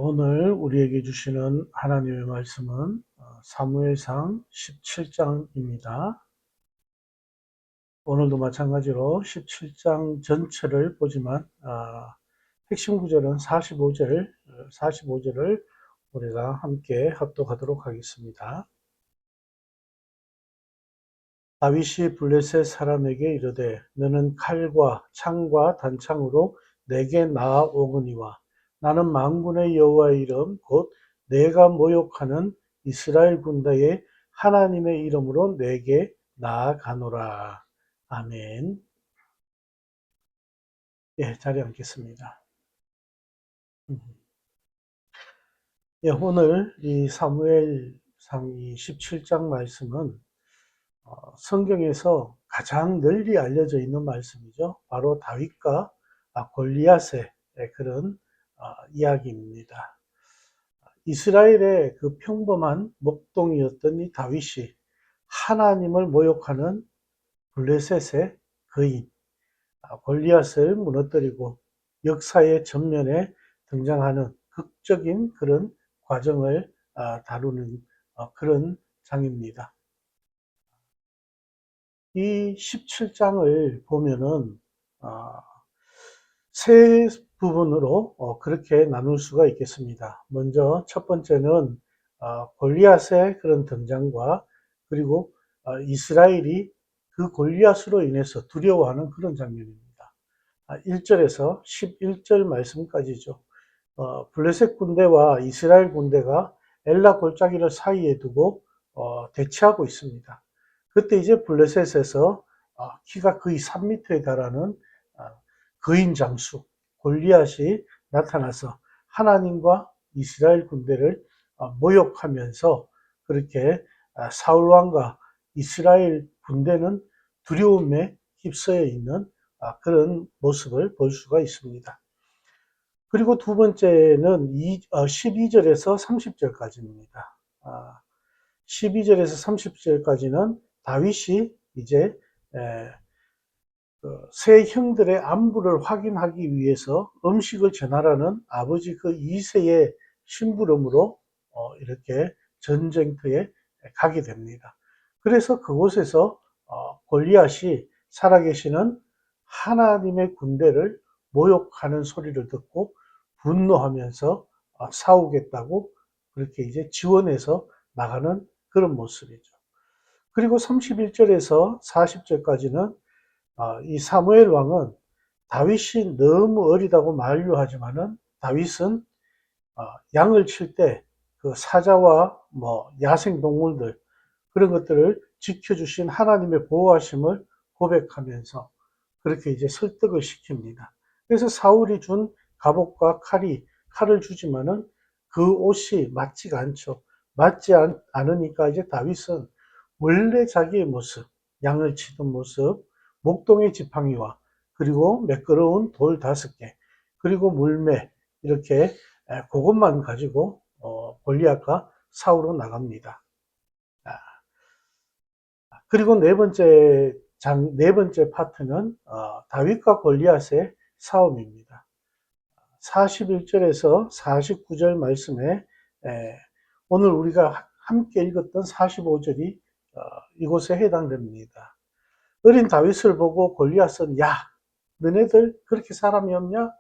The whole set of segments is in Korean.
오늘 우리에게 주시는 하나님의 말씀은 사무엘상 17장입니다. 오늘도 마찬가지로 17장 전체를 보지만 핵심 구절은 45절을 우리가 함께 합독하도록 하겠습니다. 다윗이 블레셋 사람에게 이르되 너는 칼과 창과 단창으로 내게 나아오거니와 나는 만군의 여호와의 이름 곧 내가 모욕하는 이스라엘 군대의 하나님의 이름으로 내게 나아가노라. 아멘. 예, 자리에 앉겠습니다. 예, 오늘 이 사무엘상 17장 말씀은 성경에서 가장 널리 알려져 있는 말씀이죠. 바로 다윗과 골리앗의 그런 이야기입니다. 이스라엘의 그 평범한 목동이었던 이 다윗이 하나님을 모욕하는 블레셋의 거인 골리앗을 무너뜨리고 역사의 전면에 등장하는 극적인 그런 과정을 다루는 그런 장입니다. 이 17장을 보면은 세 부분으로 그렇게 나눌 수가 있겠습니다. 먼저 첫 번째는 골리앗의 그런 등장과 그리고 이스라엘이 그 골리앗으로 인해서 두려워하는 그런 장면입니다. 1절에서 11절 말씀까지죠. 블레셋 군대와 이스라엘 군대가 엘라 골짜기를 사이에 두고 대치하고 있습니다. 그때 이제 블레셋에서 키가 거의 3m에 달하는 거인 장수 골리앗이 나타나서 하나님과 이스라엘 군대를 모욕하면서 그렇게 사울 왕과 이스라엘 군대는 두려움에 휩싸여 있는 그런 모습을 볼 수가 있습니다. 그리고 두 번째는 12절에서 30절까지입니다. 12절에서 30절까지는 다윗이 이제 세 형들의 안부를 확인하기 위해서 음식을 전하라는 아버지 그 2세의 심부름으로 이렇게 전쟁터에 가게 됩니다. 그래서 그곳에서 골리앗이 살아계시는 하나님의 군대를 모욕하는 소리를 듣고 분노하면서 싸우겠다고 그렇게 이제 지원해서 나가는 그런 모습이죠. 그리고 31절에서 40절까지는 이 사무엘 왕은 다윗이 너무 어리다고 만류하지만은 다윗은 양을 칠 때 그 사자와 뭐 야생 동물들 그런 것들을 지켜주신 하나님의 보호하심을 고백하면서 그렇게 이제 설득을 시킵니다. 그래서 사울이 준 갑옷과 칼을 주지만은 그 옷이 맞지가 않죠. 맞지 않으니까 이제 다윗은 원래 자기의 모습, 양을 치던 모습, 목동의 지팡이와 그리고 매끄러운 돌 5개, 그리고 물매 이렇게 그것만 가지고 골리앗과 싸우러 나갑니다. 그리고 네 번째 파트는 다윗과 골리앗의 싸움입니다. 41절에서 49절 말씀에 오늘 우리가 함께 읽었던 45절이 이곳에 해당됩니다. 어린 다윗을 보고 골리앗은 야 너네들 그렇게 사람이 없냐?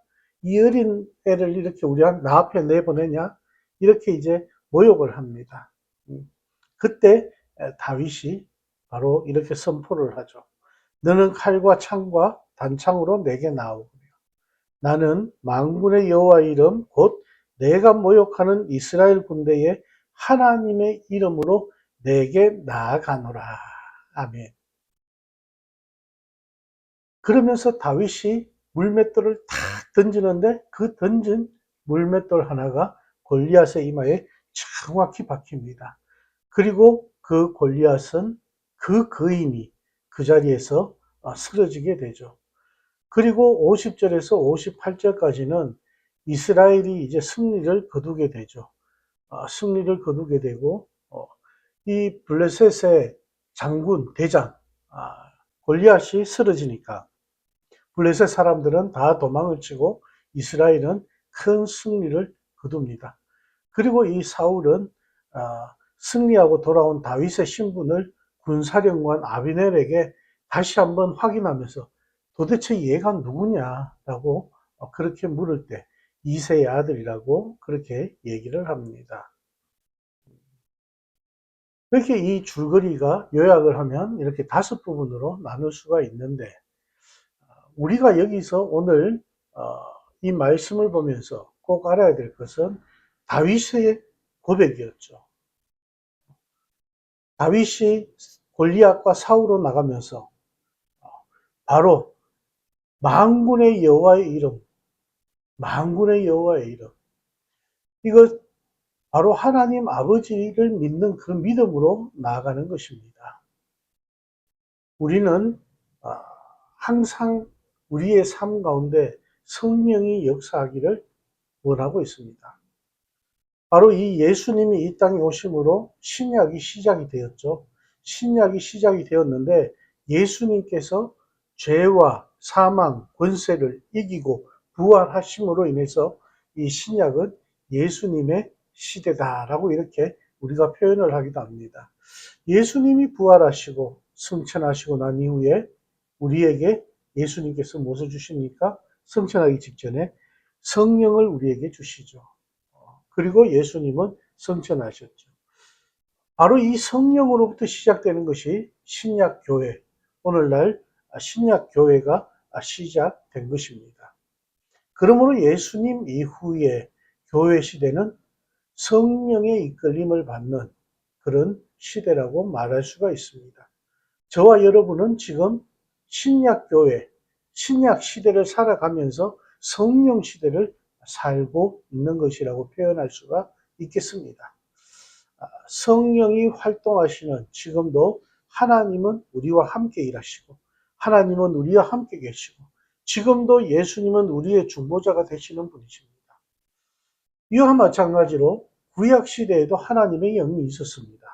이 어린 애를 이렇게 나 앞에 내보내냐? 이렇게 이제 모욕을 합니다. 그때 다윗이 바로 이렇게 선포를 하죠. 너는 칼과 창과 단창으로 내게 나오구려. 나는 만군의 여호와의 이름 곧 내가 모욕하는 이스라엘 군대의 하나님의 이름으로 내게 나아가노라. 아멘. 그러면서 다윗이 물맷돌을 탁 던지는데 그 던진 물맷돌 하나가 골리앗의 이마에 정확히 박힙니다. 그리고 그 골리앗은 그 거인이 그 자리에서 쓰러지게 되죠. 그리고 50절에서 58절까지는 이스라엘이 이제 승리를 거두게 되죠. 승리를 거두게 되고 이 블레셋의 장군 대장 골리앗이 쓰러지니까 블레셋 사람들은 다 도망을 치고 이스라엘은 큰 승리를 거둡니다. 그리고 이 사울은 승리하고 돌아온 다윗의 신분을 군사령관 아비넬에게 다시 한번 확인하면서 도대체 얘가 누구냐라고 그렇게 물을 때 이새의 아들이라고 그렇게 얘기를 합니다. 이렇게 이 줄거리가 요약을 하면 이렇게 5부분으로 나눌 수가 있는데, 우리가 여기서 오늘 이 말씀을 보면서 꼭 알아야 될 것은 다윗의 고백이었죠. 다윗이 골리앗과 싸우러 나가면서 바로 만군의 여호와의 이름, 만군의 여호와의 이름, 이거 바로 하나님 아버지를 믿는 그 믿음으로 나아가는 것입니다. 우리는 항상 우리의 삶 가운데 성령이 역사하기를 원하고 있습니다. 바로 이 예수님이 이 땅에 오심으로 신약이 시작이 되었죠. 신약이 시작이 되었는데 예수님께서 죄와 사망, 권세를 이기고 부활하심으로 인해서 이 신약은 예수님의 시대다라고 이렇게 우리가 표현을 하기도 합니다. 예수님이 부활하시고 승천하시고 난 이후에 우리에게 예수님께서 무엇을 주십니까? 승천하기 직전에 성령을 우리에게 주시죠. 그리고 예수님은 승천하셨죠. 바로 이 성령으로부터 시작되는 것이 신약교회, 오늘날 신약교회가 시작된 것입니다. 그러므로 예수님 이후에 교회 시대는 성령의 이끌림을 받는 그런 시대라고 말할 수가 있습니다. 저와 여러분은 지금 신약교회, 신약 시대를 살아가면서 성령 시대를 살고 있는 것이라고 표현할 수가 있겠습니다. 성령이 활동하시는 지금도 하나님은 우리와 함께 일하시고 하나님은 우리와 함께 계시고 지금도 예수님은 우리의 중보자가 되시는 분이십니다. 이와 마찬가지로 구약 시대에도 하나님의 영이 있었습니다.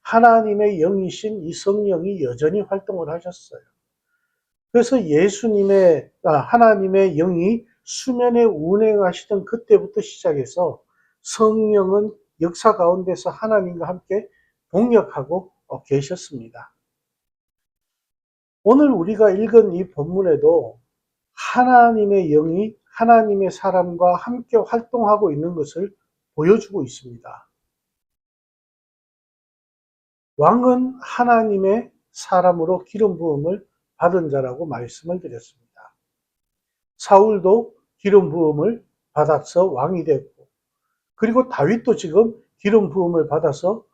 하나님의 영이신 이 성령이 여전히 활동을 하셨어요. 그래서 하나님의 영이 수면에 운행하시던 그때부터 시작해서 성령은 역사 가운데서 하나님과 함께 동역하고 계셨습니다. 오늘 우리가 읽은 이 본문에도 하나님의 영이 하나님의 사람과 함께 활동하고 있는 것을 보여주고 있습니다. 왕은 하나님의 사람으로 기름 부음을 받은 자라고 말씀을 드렸습니다. 사울도 기름 부음을 받아서 왕이 됐고, 그리고 다윗도 지금 기름 부음을 받아서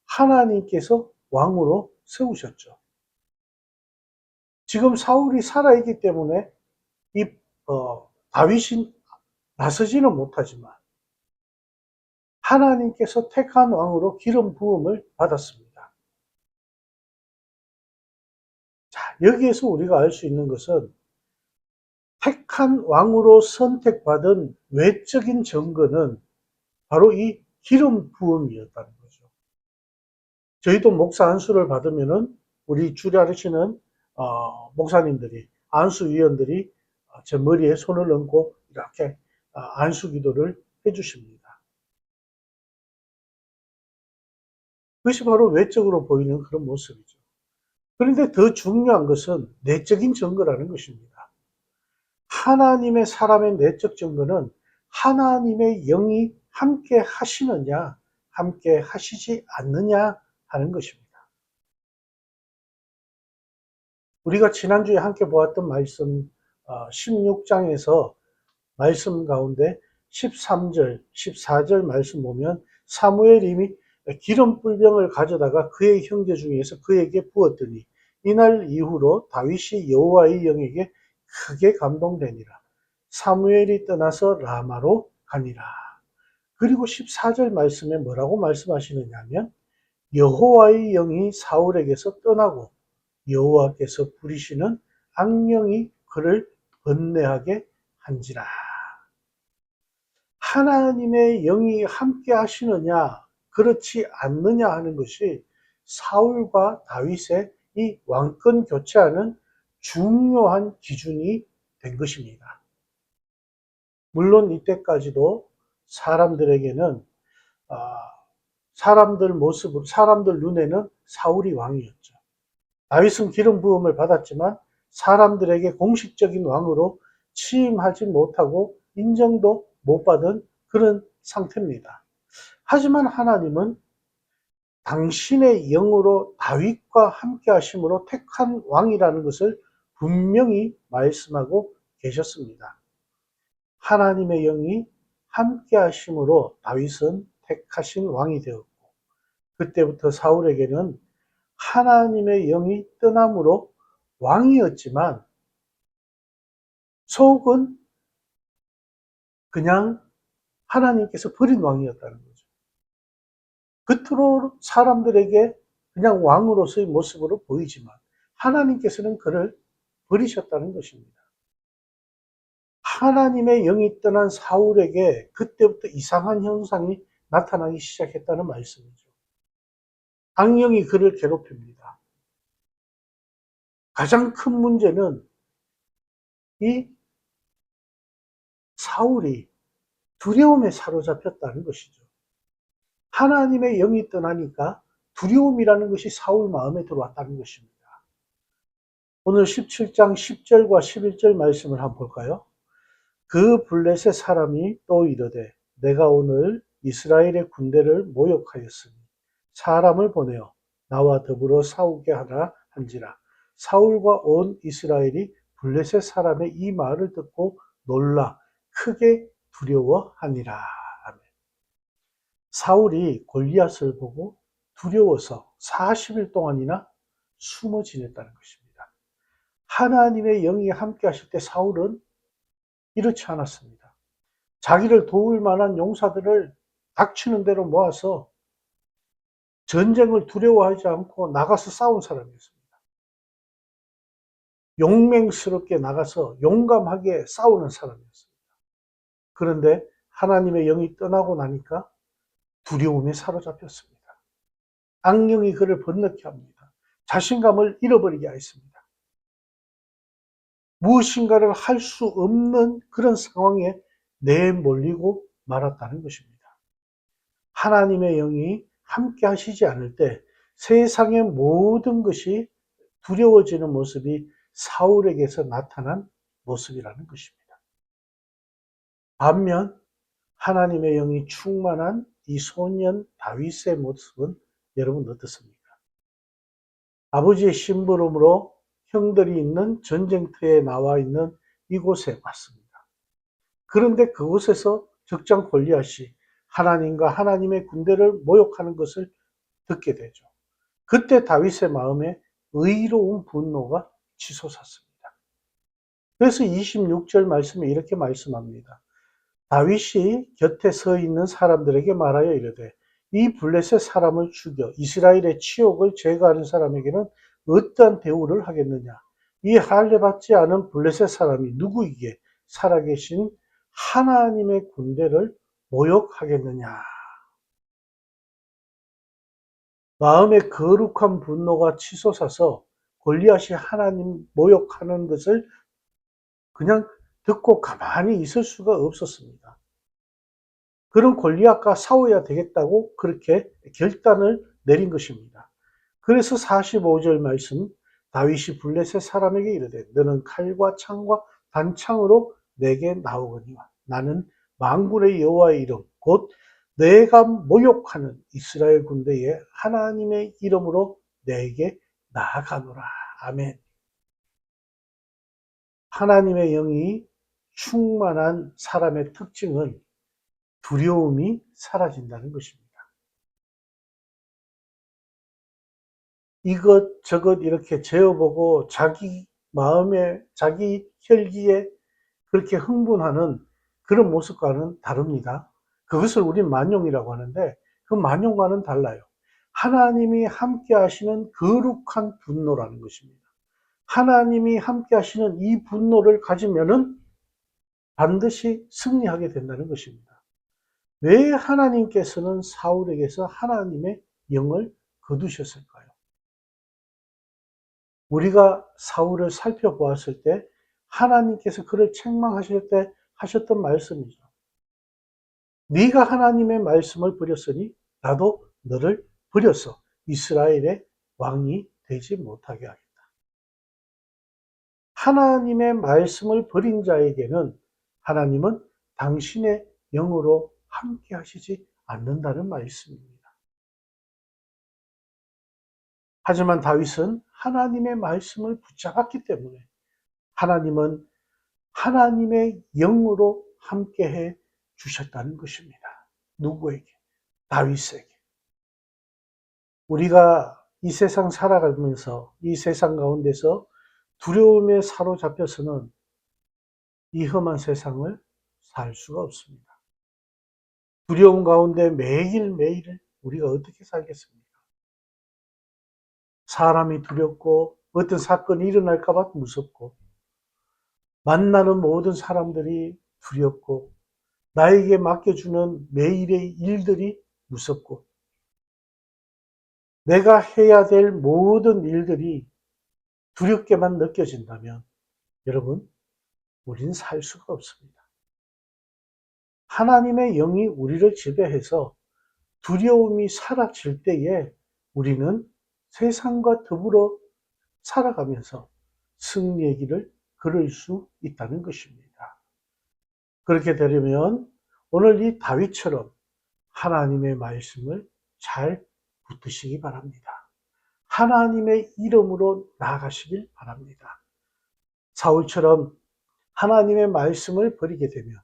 하나님께서 왕으로 세우셨죠. 지금 사울이 살아있기 때문에 이 다윗이 나서지는 못하지만 하나님께서 택한 왕으로 기름 부음을 받았습니다. 자, 여기에서 우리가 알 수 있는 것은 택한 왕으로 선택받은 외적인 증거는 바로 이 기름 부음이었다는 거죠. 저희도 목사 안수를 받으면은 우리 주례하시는 목사님들이, 안수위원들이 제 머리에 손을 얹고 이렇게 안수 기도를 해주십니다. 그것이 바로 외적으로 보이는 그런 모습이죠. 그런데 더 중요한 것은 내적인 증거라는 것입니다. 하나님의 사람의 내적 증거는 하나님의 영이 함께 하시느냐, 함께 하시지 않느냐 하는 것입니다. 우리가 지난주에 함께 보았던 말씀 16장에서 말씀 가운데 13절, 14절 말씀 보면 사무엘이 기름 뿔병을 가져다가 그의 형제 중에서 그에게 부었더니 이날 이후로 다윗이 여호와의 영에게 크게 감동되니라. 사무엘이 떠나서 라마로 가니라. 그리고 14절 말씀에 뭐라고 말씀하시느냐 하면 여호와의 영이 사울에게서 떠나고 여호와께서 부리시는 악령이 그를 번뇌하게 한지라. 하나님의 영이 함께 하시느냐 그렇지 않느냐 하는 것이 사울과 다윗의 이 왕권 교체하는 중요한 기준이 된 것입니다. 물론 이때까지도 사람들에게는 아, 사람들 눈에는 사울이 왕이었죠. 다윗은 기름 부음을 받았지만 사람들에게 공식적인 왕으로 취임하지 못하고 인정도 못 받은 그런 상태입니다. 하지만 하나님은 당신의 영으로 다윗과 함께 하심으로 택한 왕이라는 것을 분명히 말씀하고 계셨습니다. 하나님의 영이 함께 하심으로 다윗은 택하신 왕이 되었고, 그때부터 사울에게는 하나님의 영이 떠남으로 왕이었지만 속은 그냥 하나님께서 버린 왕이었다는 거죠. 겉으로 사람들에게 그냥 왕으로서의 모습으로 보이지만 하나님께서는 그를 버리셨다는 것입니다. 하나님의 영이 떠난 사울에게 그때부터 이상한 현상이 나타나기 시작했다는 말씀이죠. 악령이 그를 괴롭힙니다. 가장 큰 문제는 이 사울이 두려움에 사로잡혔다는 것이죠. 하나님의 영이 떠나니까 두려움이라는 것이 사울 마음에 들어왔다는 것입니다. 오늘 17장 10절과 11절 말씀을 한번 볼까요? 그 블레셋 사람이 또 이르되 내가 오늘 이스라엘의 군대를 모욕하였으니 사람을 보내어 나와 더불어 싸우게 하라 한지라. 사울과 온 이스라엘이 블레셋 사람의 이 말을 듣고 놀라 크게 두려워하니라. 아멘. 사울이 골리앗을 보고 두려워서 40일 동안이나 숨어 지냈다는 것입니다. 하나님의 영이 함께 하실 때 사울은 이렇지 않았습니다. 자기를 도울 만한 용사들을 닥치는 대로 모아서 전쟁을 두려워하지 않고 나가서 싸운 사람이었습니다. 용맹스럽게 나가서 용감하게 싸우는 사람이었습니다. 그런데 하나님의 영이 떠나고 나니까 두려움에 사로잡혔습니다. 악령이 그를 번뇌케 합니다. 자신감을 잃어버리게 했습니다. 무엇인가를 할 수 없는 그런 상황에 내몰리고 말았다는 것입니다. 하나님의 영이 함께 하시지 않을 때 세상의 모든 것이 두려워지는 모습이 사울에게서 나타난 모습이라는 것입니다. 반면 하나님의 영이 충만한 이 소년 다윗의 모습은 여러분 어떻습니까? 아버지의 심부름으로 형들이 있는 전쟁터에 나와 있는 이곳에 왔습니다. 그런데 그곳에서 적장 골리앗이 하나님과 하나님의 군대를 모욕하는 것을 듣게 되죠. 그때 다윗의 마음에 의로운 분노가 치솟았습니다. 그래서 26절 말씀에 이렇게 말씀합니다. 다윗이 곁에 서 있는 사람들에게 말하여 이르되 이 블레셋 사람을 죽여 이스라엘의 치욕을 제거하는 사람에게는 어떠한 대우를 하겠느냐. 이 할례 받지 않은 블레셋 사람이 누구이기에 살아계신 하나님의 군대를 모욕하겠느냐. 마음에 거룩한 분노가 치솟아서 골리앗이 하나님 모욕하는 것을 그냥 듣고 가만히 있을 수가 없었습니다. 그런 골리앗과 싸워야 되겠다고 그렇게 결단을 내린 것입니다. 그래서 45절 말씀, 다윗이 블레셋 사람에게 이르되 너는 칼과 창과 단창으로 내게 나오거니와 나는 만군의 여호와의 이름 곧 내가 모욕하는 이스라엘 군대의 하나님의 이름으로 내게 나아가노라. 아멘. 하나님의 영이 충만한 사람의 특징은 두려움이 사라진다는 것입니다. 이것저것 이렇게 재어보고 자기 마음에, 자기 혈기에 그렇게 흥분하는 그런 모습과는 다릅니다. 그것을 우린 만용이라고 하는데 그 만용과는 달라요. 하나님이 함께 하시는 거룩한 분노라는 것입니다. 하나님이 함께 하시는 이 분노를 가지면은 반드시 승리하게 된다는 것입니다. 왜 하나님께서는 사울에게서 하나님의 영을 거두셨을까요? 우리가 사울을 살펴보았을 때 하나님께서 그를 책망하실 때 하셨던 말씀이죠. 네가 하나님의 말씀을 버렸으니 나도 너를 버려서 이스라엘의 왕이 되지 못하게 하겠다. 하나님의 말씀을 버린 자에게는 하나님은 당신의 영으로 함께 하시지 않는다는 말씀입니다. 하지만 다윗은 하나님의 말씀을 붙잡았기 때문에 하나님은 하나님의 영으로 함께해 주셨다는 것입니다. 누구에게? 다윗에게. 우리가 이 세상 살아가면서 이 세상 가운데서 두려움에 사로잡혀서는 이 험한 세상을 살 수가 없습니다. 두려움 가운데 매일매일을 우리가 어떻게 살겠습니까? 사람이 두렵고 어떤 사건이 일어날까 봐 무섭고 만나는 모든 사람들이 두렵고 나에게 맡겨주는 매일의 일들이 무섭고 내가 해야 될 모든 일들이 두렵게만 느껴진다면 여러분, 우리는 살 수가 없습니다. 하나님의 영이 우리를 지배해서 두려움이 사라질 때에 우리는 세상과 더불어 살아가면서 승리의 길을 걸을 수 있다는 것입니다. 그렇게 되려면 오늘 이 다윗처럼 하나님의 말씀을 잘 붙드시기 바랍니다. 하나님의 이름으로 나아가시길 바랍니다. 사울처럼 하나님의 말씀을 버리게 되면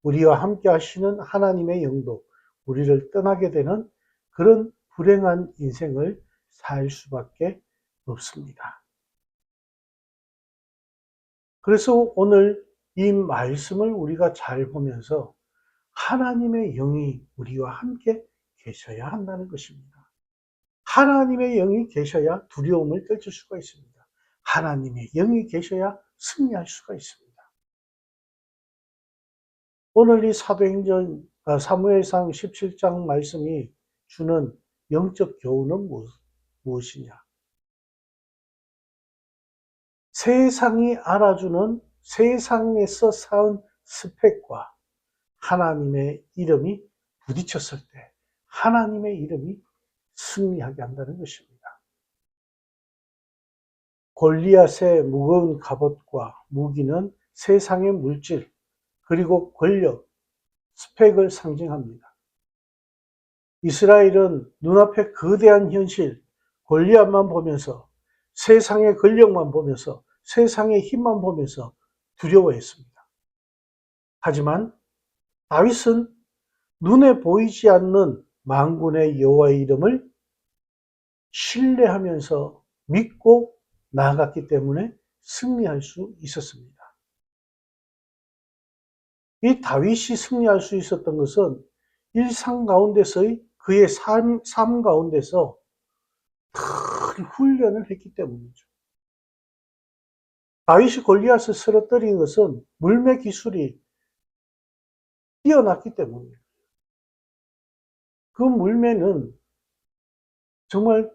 우리와 함께 하시는 하나님의 영도 우리를 떠나게 되는 그런 불행한 인생을 살 수밖에 없습니다. 그래서 오늘 이 말씀을 우리가 잘 보면서 하나님의 영이 우리와 함께 계셔야 한다는 것입니다. 하나님의 영이 계셔야 두려움을 떨칠 수가 있습니다. 하나님의 영이 계셔야 승리할 수가 있습니다. 오늘 이 사무엘상 17장 말씀이 주는 영적 교훈은 무엇이냐? 세상이 알아주는 세상에서 쌓은 스펙과 하나님의 이름이 부딪혔을 때 하나님의 이름이 승리하게 한다는 것입니다. 골리앗의 무거운 갑옷과 무기는 세상의 물질 그리고 권력, 스펙을 상징합니다. 이스라엘은 눈앞에 거대한 현실, 골리앗만 보면서 세상의 권력만 보면서 세상의 힘만 보면서 두려워했습니다. 하지만 다윗은 눈에 보이지 않는 만군의 여호와의 이름을 신뢰하면서 믿고 나아갔기 때문에 승리할 수 있었습니다. 이 다윗이 승리할 수 있었던 것은 일상 가운데서의 그의 삶 가운데서 큰 훈련을 했기 때문이죠. 다윗이 골리앗을 쓰러뜨린 것은 물매 기술이 뛰어났기 때문이에요. 그 물매는 정말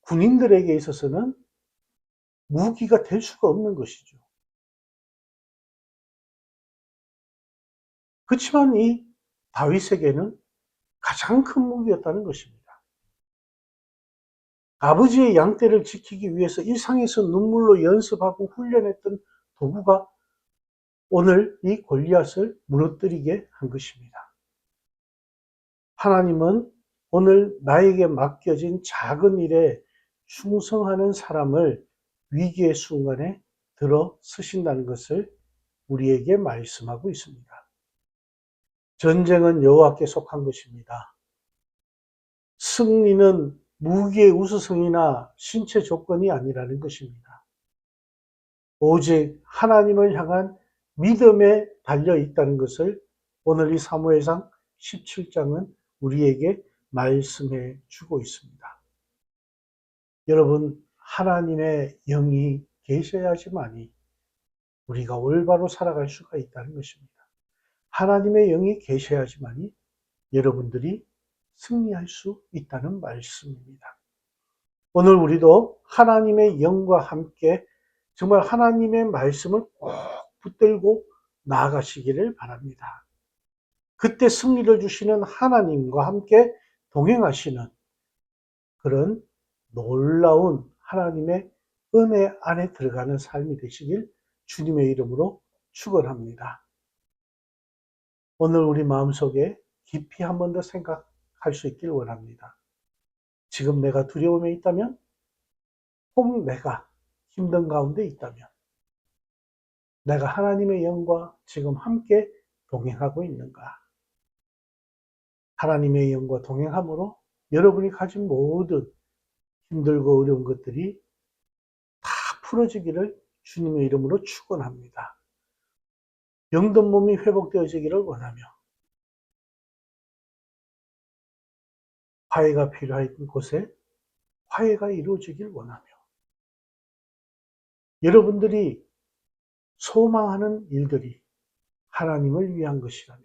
군인들에게 있어서는 무기가 될 수가 없는 것이죠. 그렇지만 이 다윗에게는 가장 큰 무기였다는 것입니다. 아버지의 양떼를 지키기 위해서 일상에서 눈물로 연습하고 훈련했던 도구가 오늘 이 골리앗을 무너뜨리게 한 것입니다. 하나님은 오늘 나에게 맡겨진 작은 일에 충성하는 사람을 위기의 순간에 들어 쓰신다는 것을 우리에게 말씀하고 있습니다. 전쟁은 여호와께 속한 것입니다. 승리는 무기의 우수성이나 신체 조건이 아니라는 것입니다. 오직 하나님을 향한 믿음에 달려 있다는 것을 오늘 이 사무엘상 17장은 우리에게 말씀해 주고 있습니다. 여러분, 하나님의 영이 계셔야지만이 우리가 올바로 살아갈 수가 있다는 것입니다. 하나님의 영이 계셔야지만이 여러분들이 승리할 수 있다는 말씀입니다. 오늘 우리도 하나님의 영과 함께 정말 하나님의 말씀을 꼭 붙들고 나아가시기를 바랍니다. 그때 승리를 주시는 하나님과 함께 동행하시는 그런 놀라운 하나님의 은혜 안에 들어가는 삶이 되시길 주님의 이름으로 축원합니다. 오늘 우리 마음속에 깊이 한 번 더 생각할 수 있길 원합니다. 지금 내가 두려움에 있다면, 혹 내가 힘든 가운데 있다면, 내가 하나님의 영과 지금 함께 동행하고 있는가? 하나님의 영과 동행함으로 여러분이 가진 모든 힘들고 어려운 것들이 다 풀어지기를 주님의 이름으로 축원합니다. 병든 몸이 회복되어지기를 원하며, 화해가 필요한 곳에 화해가 이루어지길 원하며, 여러분들이 소망하는 일들이 하나님을 위한 것이라며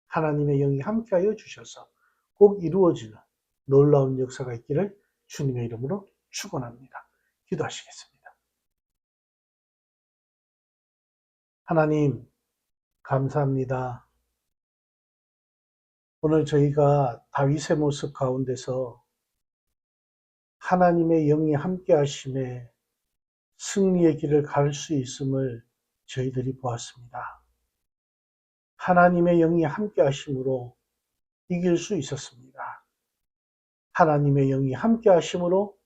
하나님의 영이 함께하여 주셔서 꼭 이루어지는 놀라운 역사가 있기를 주님의 이름으로 축원합니다. 기도하시겠습니다. 하나님, 감사합니다. 오늘 저희가 다윗의 모습 가운데서 하나님의 영이 함께하심에 승리의 길을 갈 수 있음을 저희들이 보았습니다. 하나님의 영이 함께하심으로 이길 수 있었습니다. 하나님의 영이 함께하심으로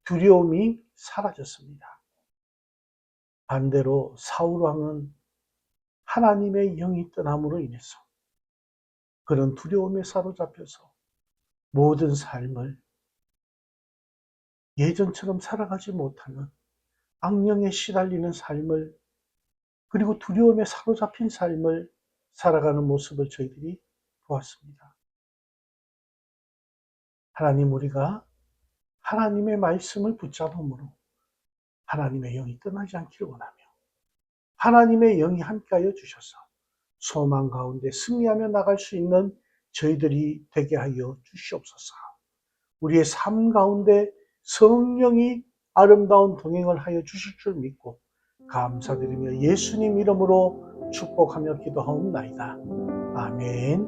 두려움이 사라졌습니다. 반대로 사울 왕은 하나님의 영이 떠남으로 인해서 그런 두려움에 사로잡혀서 모든 삶을 예전처럼 살아가지 못하는 악령에 시달리는 삶을, 그리고 두려움에 사로잡힌 삶을 살아가는 모습을 저희들이 보았습니다. 하나님, 우리가 하나님의 말씀을 붙잡음으로 하나님의 영이 떠나지 않기를 원하며 하나님의 영이 함께하여 주셔서 소망 가운데 승리하며 나갈 수 있는 저희들이 되게 하여 주시옵소서. 우리의 삶 가운데 성령이 아름다운 동행을 하여 주실 줄 믿고 감사드리며 예수님 이름으로 축복하며 기도하옵나이다. 아멘.